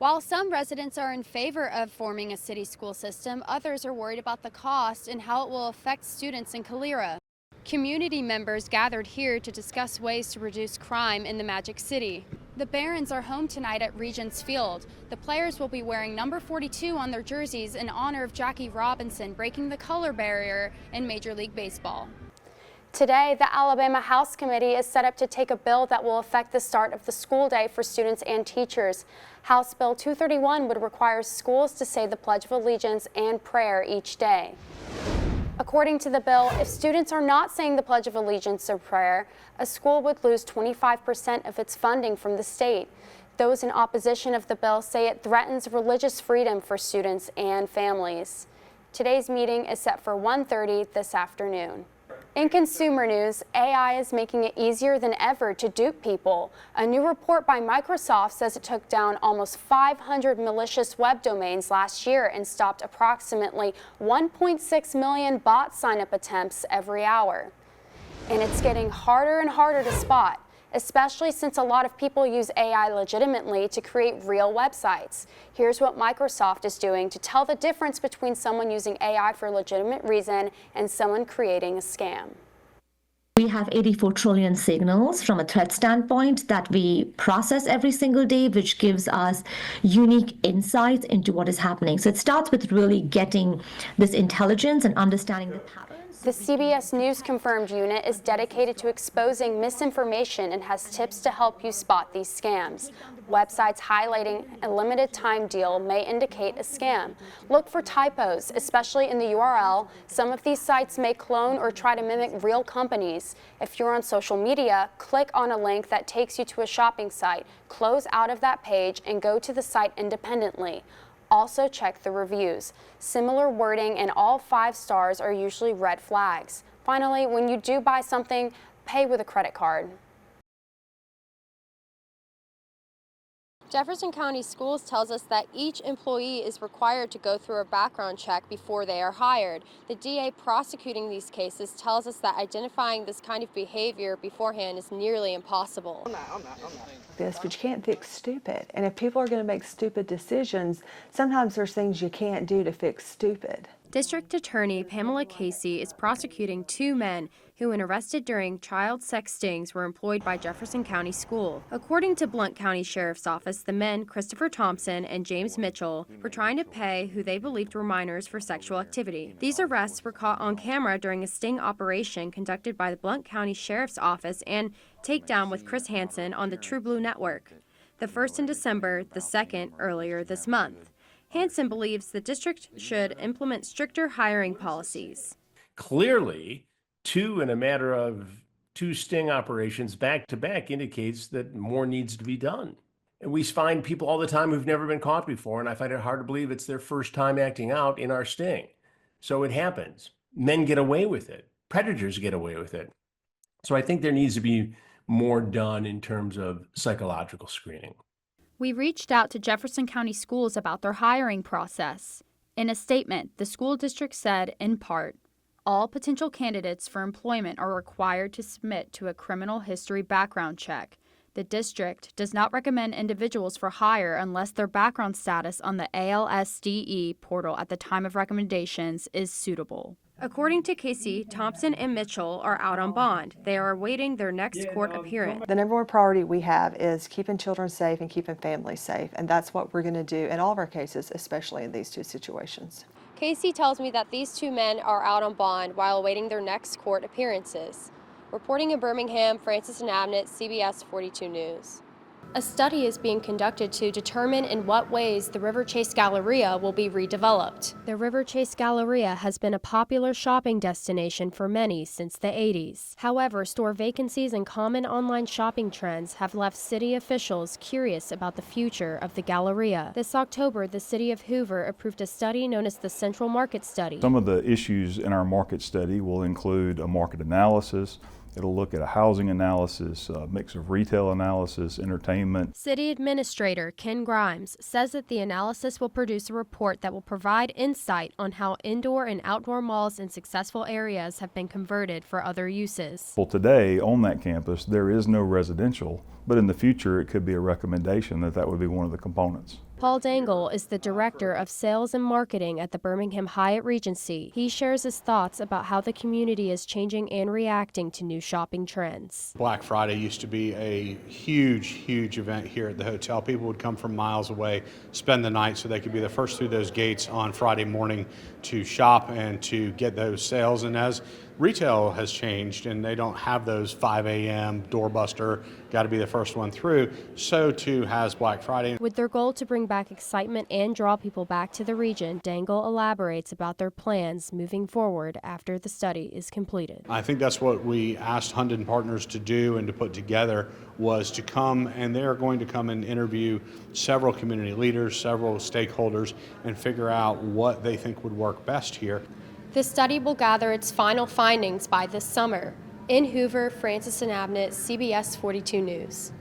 While some residents are in favor of forming a city school system, others are worried about the cost and how it will affect students in Calera. Community members gathered here to discuss ways to reduce crime in the Magic City. The Barons are home tonight at Regents Field. The players will be wearing number 42 on their jerseys in honor of Jackie Robinson breaking the color barrier in Major League Baseball. Today, the Alabama House Committee is set up to take a bill that will affect the start of the school day for students and teachers. House Bill 231 would require schools to say the Pledge of Allegiance and prayer each day. According to the bill, if students are not saying the Pledge of Allegiance or prayer, a school would lose 25% of its funding from the state. Those in opposition of the bill say it threatens religious freedom for students and families. Today's meeting is set for 1:30 this afternoon. In consumer news, AI is making it easier than ever to dupe people. A new report by Microsoft says it took down almost 500 malicious web domains last year and stopped approximately 1.6 million bot sign-up attempts every hour. And it's getting harder and harder to spot, especially since a lot of people use AI legitimately to create real websites. Here's what Microsoft is doing to tell the difference between someone using AI for a legitimate reason and someone creating a scam. We have 84 trillion signals from a threat standpoint that we process every single day, which gives us unique insights into what is happening. So it starts with really getting this intelligence and understanding the patterns. The CBS News Confirmed unit is dedicated to exposing misinformation and has tips to help you spot these scams. Websites highlighting a limited time deal may indicate a scam. Look for typos, especially in the URL. Some of these sites may clone or try to mimic real companies. If you're on social media, click on a link that takes you to a shopping site, close out of that page, and go to the site independently. Also check the reviews. Similar wording and all 5 stars are usually red flags. Finally, when you do buy something, pay with a credit card. Jefferson County Schools tells us that each employee is required to go through a background check before they are hired. The DA prosecuting these cases tells us that identifying this kind of behavior beforehand is nearly impossible. This, but you can't fix stupid. And if people are going to make stupid decisions, sometimes there's things you can't do to fix stupid. District Attorney Pamela Casey is prosecuting 2 men who, when arrested during child sex stings, were employed by Jefferson County School. According to Blount County Sheriff's Office, the men, Christopher Thompson and James Mitchell, were trying to pay who they believed were minors for sexual activity. These arrests were caught on camera during a sting operation conducted by the Blount County Sheriff's Office and takedown with Chris Hansen on the True Blue Network. The first in December, the second earlier this month. Hansen believes the district should implement stricter hiring policies. Clearly, 2 in a matter of 2 sting operations back to back indicates that more needs to be done. And we find people all the time who've never been caught before, and I find it hard to believe it's their first time acting out in our sting. So it happens. Men get away with it. Predators get away with it. So I think there needs to be more done in terms of psychological screening. We reached out to Jefferson County Schools about their hiring process. In a statement, the school district said, in part, all potential candidates for employment are required to submit to a criminal history background check. The district does not recommend individuals for hire unless their background status on the ALSDE portal at the time of recommendations is suitable. According to Casey, Thompson and Mitchell are out on bond. They are awaiting their next court appearance. The number 1 priority we have is keeping children safe and keeping families safe, and that's what we're going to do in all of our cases, especially in these 2 situations. Casey tells me that these 2 men are out on bond while awaiting their next court appearances. Reporting in Birmingham, Francis Inabnet, CBS 42 News. A study is being conducted to determine in what ways the River Chase Galleria will be redeveloped. The River Chase Galleria has been a popular shopping destination for many since the 80s. However, store vacancies and common online shopping trends have left city officials curious about the future of the Galleria. This October, the city of Hoover approved a study known as the Central Market Study. Some of the issues in our market study will include a market analysis. It'll look at a housing analysis, a mix of retail analysis, entertainment. City Administrator Ken Grimes says that the analysis will produce a report that will provide insight on how indoor and outdoor malls in successful areas have been converted for other uses. Well, today on that campus, there is no residential but in the future it could be a recommendation that that would be one of the components. Paul Dangle is the Director of Sales and Marketing at the Birmingham Hyatt Regency. He shares his thoughts about how the community is changing and reacting to new shopping trends. Black Friday used to be a huge event here at the hotel. People would come from miles away, spend the night so they could be the first through those gates on Friday morning to shop and to get those sales. And as retail has changed and they don't have those 5 a.m. doorbuster, got to be the first one through, so too has Black Friday. With their goal to bring back excitement and draw people back to the region, Dangle elaborates about their plans moving forward after the study is completed. I think that's what we asked Hunden Partners to do and to put together, was to come, and they're going to come and interview several community leaders, several stakeholders, and figure out what they think would work best here. The study will gather its final findings by this summer. In Hoover, Francis Inabnet, CBS 42 News.